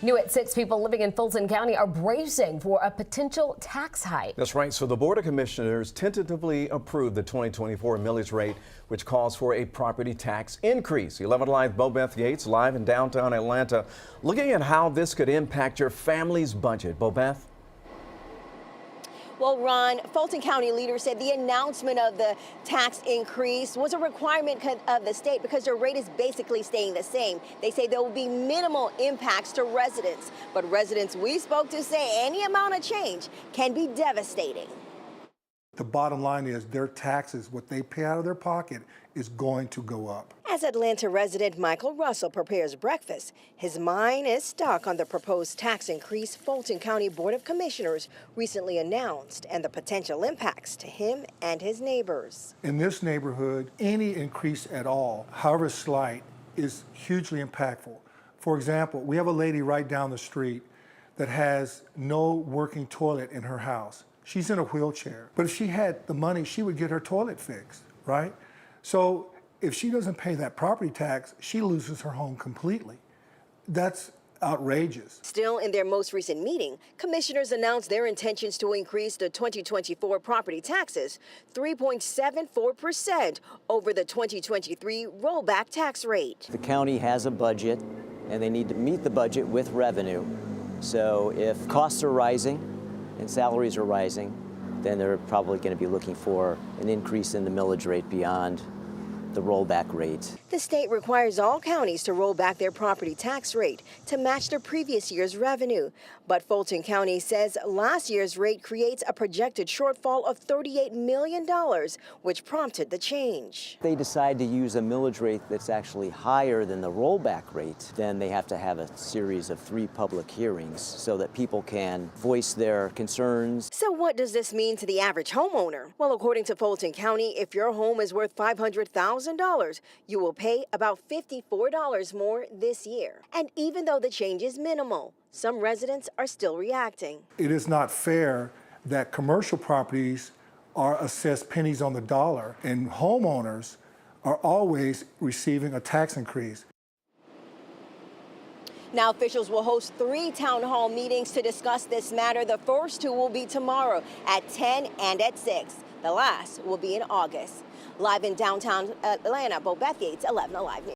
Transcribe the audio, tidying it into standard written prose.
New at 6, people living in Fulton County are bracing for a potential tax hike. That's right. So the Board of Commissioners tentatively approved the 2024 millage rate, which calls for a property tax increase. 11 Live Bo Beth Yates live in downtown Atlanta, looking at how this could impact your family's budget. Bo Beth? Well, Ron, Fulton County leaders said the announcement of the tax increase was a requirement of the state because their rate is basically staying the same. They say there will be minimal impacts to residents, but residents we spoke to say any amount of change can be devastating. The bottom line is their taxes, what they pay out of their pocket, is going to go up. As Atlanta resident Michael Russell prepares breakfast, his mind is stuck on the proposed tax increase Fulton County Board of Commissioners recently announced and the potential impacts to him and his neighbors. In this neighborhood, any increase at all, however slight, is hugely impactful. For example, we have a lady right down the street that has no working toilet in her house. She's in a wheelchair, but if she had the money, she would get her toilet fixed, right? So if she doesn't pay that property tax, she loses her home completely. That's outrageous. Still, in their most recent meeting, commissioners announced their intentions to increase the 2024 property taxes 3.74% over the 2023 rollback tax rate. The county has a budget, and they need to meet the budget with revenue. So if costs are rising and salaries are rising, then they're probably going to be looking for an increase in the millage rate beyond the rollback rate. The state requires all counties to roll back their property tax rate to match their previous year's revenue. But Fulton County says last year's rate creates a projected shortfall of $38 million, which prompted the change. If they decide to use a millage rate that's actually higher than the rollback rate, then they have to have a series of 3 public hearings so that people can voice their concerns. So what does this mean to the average homeowner? Well, according to Fulton County, if your home is worth $500,000, you will pay about $54 more this year. And even though the change is minimal, some residents are still reacting. It is not fair that commercial properties are assessed pennies on the dollar and homeowners are always receiving a tax increase. Now, officials will host 3 town hall meetings to discuss this matter. The first 2 will be tomorrow at 10 and at 6. The last will be in August. Live in downtown Atlanta, Bo Beth Yates, 11 Alive News.